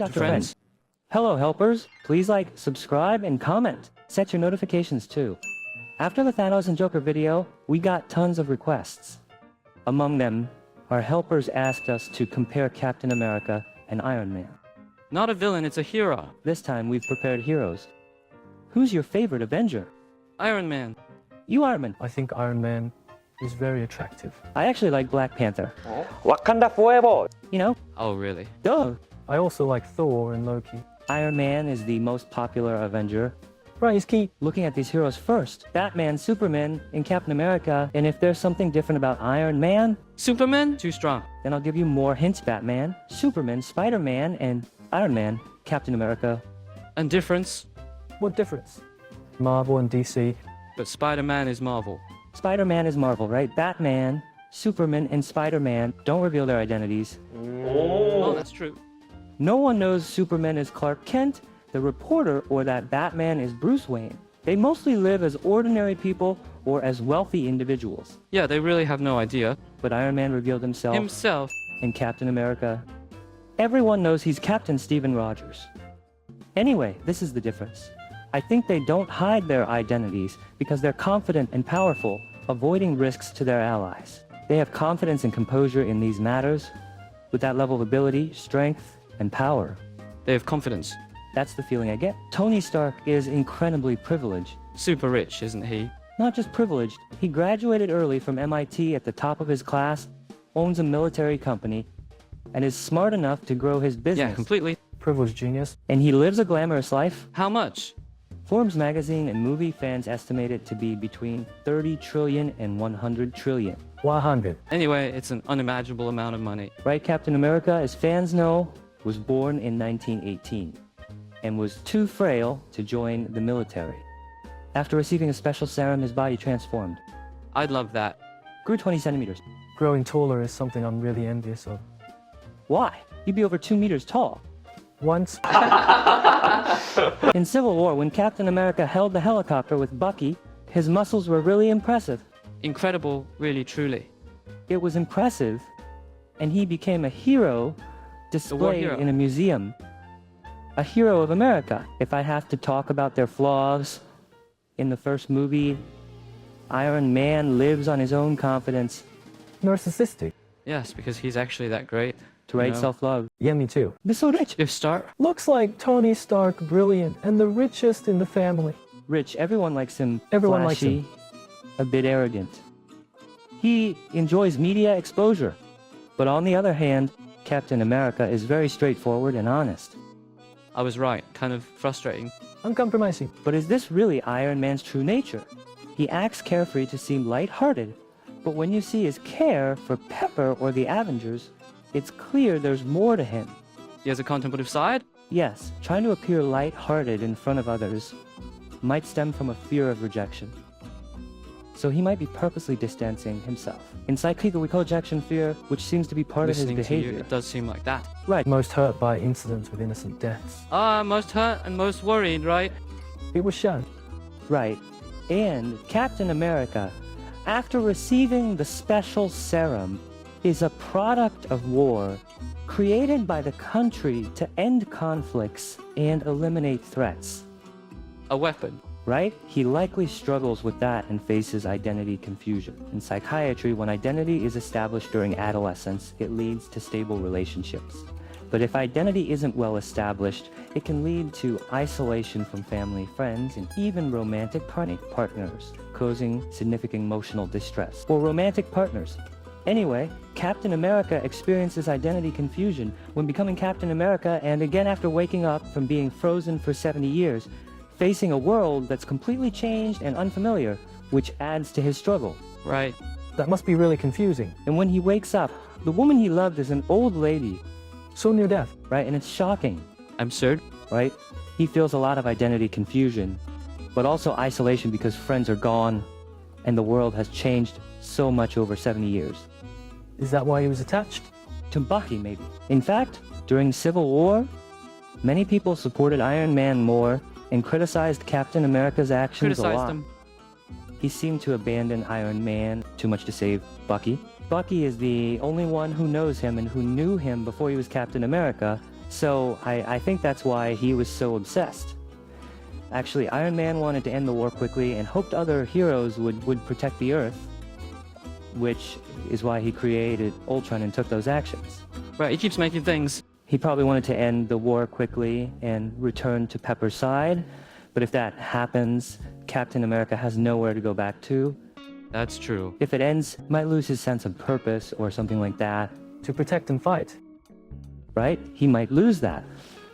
Dr. Friends. Hello, helpers. Please like, subscribe, and comment. Set your notifications too. After the Thanos and Joker video, we got tons of requests. Among them, our helpers asked us to compare Captain America and Iron Man. Not a villain, it's a hero. This time we've prepared heroes. Who's your favorite Avenger? Iron Man. You, Iron Man. I think Iron Man is very attractive. I actually like Black Panther. Wakanda forever! You know? Oh, really? Duh. I also like Thor and Loki. Iron Man is the most popular Avenger. Right, he's key. Looking at these heroes first, Batman, Superman, and Captain America, and if there's something different about Iron Man, Superman? Too strong. then I'll give you more hints. Batman, Superman, Spider-Man, and Iron Man, Captain America. And difference? What difference? Marvel and DC. But Spider-Man is Marvel. Spider-Man is Marvel, right? Batman, Superman, and Spider-Man don't reveal their identities. Oh, that's true. No one knows Superman is Clark Kent, the reporter, or that Batman is Bruce Wayne. They mostly live as ordinary people or as wealthy individuals. Yeah, they really have no idea. But Iron Man revealed himself in Captain America. Everyone knows he's Captain Stephen Rogers. Anyway, this is the difference. I think they don't hide their identities because they're confident and powerful, avoiding risks to their allies. They have confidence and composure in these matters. With that level of ability, strength, and power. They have confidence. That's the feeling I get. Tony Stark is incredibly privileged. Super rich, isn't he? Not just privileged, he graduated early from MIT at the top of his class, owns a military company, and is smart enough to grow his business. Yeah, completely. Privileged genius. And he lives a glamorous life. How much? Forbes magazine and movie fans estimate it to be between 30 trillion and 100 trillion. 100. Anyway, it's an unimaginable amount of money. Right, Captain America, as fans know, was born in 1918 and was too frail to join the military. After receiving a special serum, his body transformed. I'd love that. Grew 20 centimeters. Growing taller is something I'm really envious of. Why? You'd be over 2 meters tall. Once, In Civil War, when Captain America held the helicopter with Bucky, his muscles were really impressive. Incredible, really, truly. It was impressive, and he became a hero displayed hero. in a museum. A hero of America. If I have to talk about their flaws, in the first movie, Iron Man lives on his own confidence. narcissistic. Yes, because he's actually that great. To rate You know? self-love. Yeah, me too. They're so rich. If Stark? Looks like Tony Stark brilliant and the richest in the family. Rich, everyone likes him. Everyone likes flashy, him. a bit arrogant. He enjoys media exposure. But on the other hand, Captain America is very straightforward and honest. I was right. Kind of frustrating. Uncompromising. But is this really Iron Man's true nature? He acts carefree to seem light-hearted, but when you see his care for Pepper or the Avengers, it's clear there's more to him. He has a contemplative side? Yes, trying to appear light-hearted in front of others might stem from a fear of rejection. So he might be purposely distancing himself. In Psychiatrist, we call rejection fear, which seems to be part Listening of his to you, behavior. it does seem like that. Right. Most hurt by incidents with innocent deaths. Most hurt and most worried, right? It was shown. Right. And Captain America, after receiving the special serum, is a product of war created by the country to end conflicts and eliminate threats. A weapon. Right? He likely struggles with that and faces identity confusion. In psychiatry, when identity is established during adolescence, it leads to stable relationships. But if identity isn't well established, it can lead to isolation from family, friends, and even romantic partners, causing significant emotional distress. Or romantic partners. Anyway, Captain America experiences identity confusion when becoming Captain America, and again after waking up from being frozen for 70 years, facing a world that's completely changed and unfamiliar, which adds to his struggle. Right. That must be really confusing. And when he wakes up, the woman he loved is an old lady, So near death. right? And it's shocking, Absurd. right? He feels a lot of identity confusion, but also isolation because friends are gone and the world has changed so much over 70 years. Is that why he was attached? To Bucky, maybe. In fact, during Civil War, many people supported Iron Man more and criticized Captain America's actions a lot. Criticized him. He seemed to abandon Iron Man too much to save Bucky. Bucky is the only one who knows him and who knew him before he was Captain America, So I think that's why he was so obsessed. Actually, Iron Man wanted to end the war quickly and hoped other heroes would protect the Earth, which is why he created Ultron and took those actions. Right, he keeps making things. He probably wanted to end the war quickly and return to Pepper's side, but if that happens, Captain America has nowhere to go back to. That's true. If it ends, he might lose his sense of purpose or something like that, To protect and fight. right? He might lose that.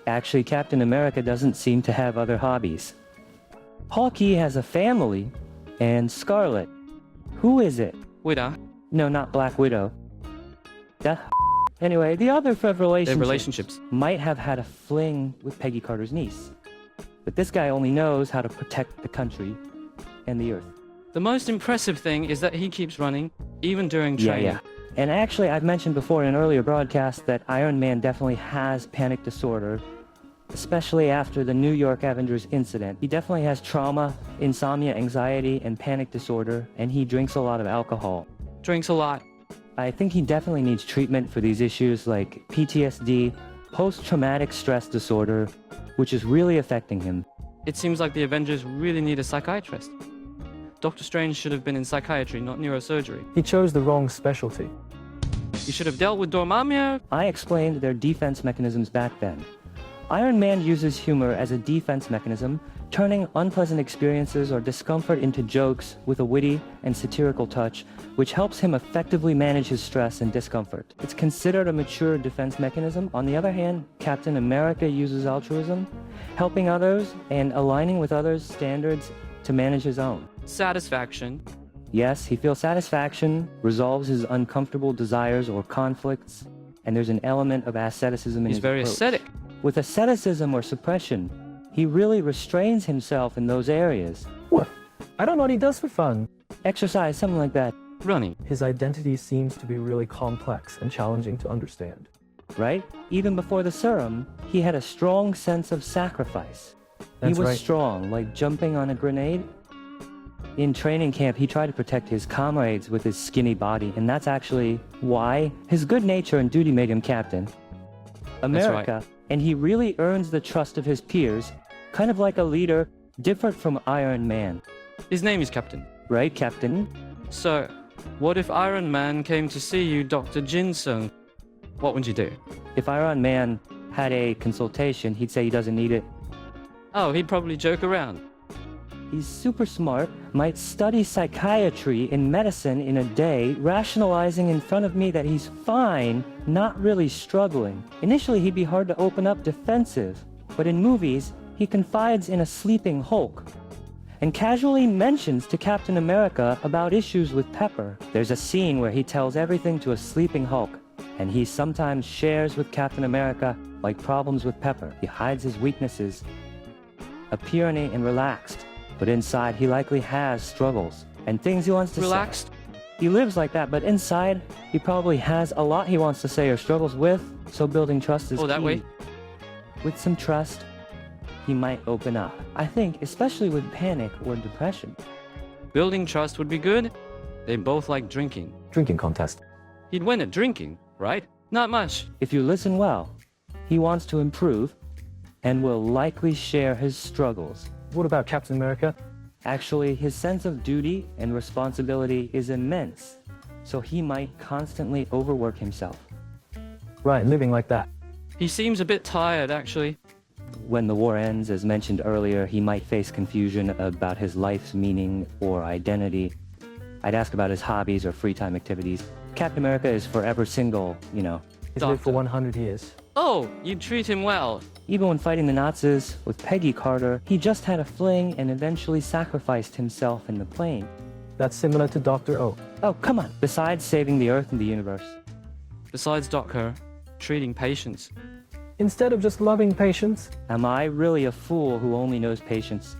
Actually, Captain America doesn't seem to have other hobbies. Hawkeye has a family, and Scarlet. Who is it? Widow. No, not Black Widow. Anyway, the other Fred Their relationships. might have had a fling with Peggy Carter's niece. But this guy only knows how to protect the country and the Earth. The most impressive thing is that he keeps running, even during training. Yeah. And actually, I've mentioned before in an earlier broadcast that Iron Man definitely has panic disorder, especially after the New York Avengers incident. He definitely has trauma, insomnia, anxiety, and panic disorder, and he drinks a lot of alcohol. Drinks a lot. I think he definitely needs treatment for these issues like PTSD, post-traumatic stress disorder, which is really affecting him. It seems like the Avengers really need a psychiatrist. Doctor Strange should have been in psychiatry, not neurosurgery. He chose the wrong specialty. He should have dealt with Dormammu. I explained their defense mechanisms back then. Iron Man uses humor as a defense mechanism, turning unpleasant experiences or discomfort into jokes with a witty and satirical touch, which helps him effectively manage his stress and discomfort. It's considered a mature defense mechanism. On the other hand, Captain America uses altruism, helping others and aligning with others' standards to manage his own. Satisfaction. Yes, he feels satisfaction, resolves his uncomfortable desires or conflicts, and there's an element of asceticism in He's his very approach. ascetic. With asceticism or suppression, he really restrains himself in those areas. What? I don't know what he does for fun. Exercise, something like that, Running. His identity seems to be really complex and challenging to understand. right? Even before the serum, he had a strong sense of sacrifice. That's he was right. strong, like jumping on a grenade. In training camp, he tried to protect his comrades with his skinny body, and that's actually why his good nature and duty made him captain. America, and he really earns the trust of his peers, kind of like a leader, different from Iron Man. His name is Captain. Right, Captain? So, what if Iron Man came to see you, Dr. Jinsun? What would you do? If Iron Man had a consultation, he'd say he doesn't need it. Oh, he'd probably joke around. He's super smart, might study psychiatry and medicine in a day, rationalizing in front of me that he's fine, not really struggling. Initially, he'd be hard to open up defensive, but in movies, he confides in a sleeping Hulk and casually mentions to Captain America about issues with Pepper. There's a scene where he tells everything to a sleeping Hulk, and he sometimes shares with Captain America, like problems with Pepper. He hides his weaknesses, appearing and relaxed. But inside, he likely has struggles and things he wants to Relaxed? say. He lives like that, but inside, he probably has a lot he wants to say or struggles with, so building trust is Oh, that key. way? With some trust, he might open up. I think, especially with panic or depression. Building trust would be good. They both like drinking. Drinking contest. He'd win at drinking, right? Not much. If you listen well, he wants to improve and will likely share his struggles. What about Captain America? Actually, his sense of duty and responsibility is immense, so he might constantly overwork himself. Right, living like that. He seems a bit tired, actually. When the war ends, as mentioned earlier, he might face confusion about his life's meaning or identity. I'd ask about his hobbies or free time activities. Captain America is forever single, you know. He's lived for Doctor. 100 years. Oh, you'd treat him well. Even when fighting the Nazis with Peggy Carter, he just had a fling and eventually sacrificed himself in the plane. That's similar to Dr. O. Oh, come on. Besides saving the Earth and the universe. Besides Doc treating patients. Instead of just loving patients, Am I really a fool who only knows patience?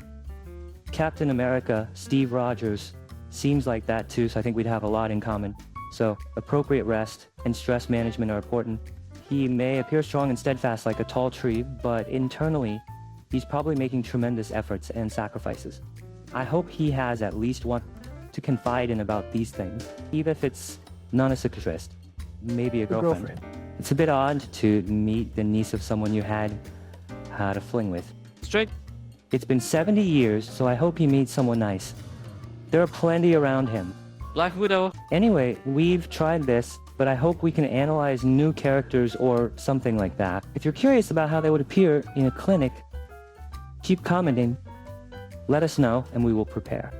Captain America, Steve Rogers, seems like that too, so I think we'd have a lot in common. So, appropriate rest and stress management are important. He may appear strong and steadfast like a tall tree, but internally, he's probably making tremendous efforts and sacrifices. I hope he has at least one to confide in about these things, even if it's not a psychiatrist, maybe a your girlfriend. girlfriend. It's a bit odd to meet the niece of someone you had a fling with. Straight? It's been 70 years, so I hope he meets someone nice. There are plenty around him. Black Widow? Anyway, we've tried this, but I hope we can analyze new characters or something like that. If you're curious about how they would appear in a clinic, keep commenting. Let us know, and we will prepare.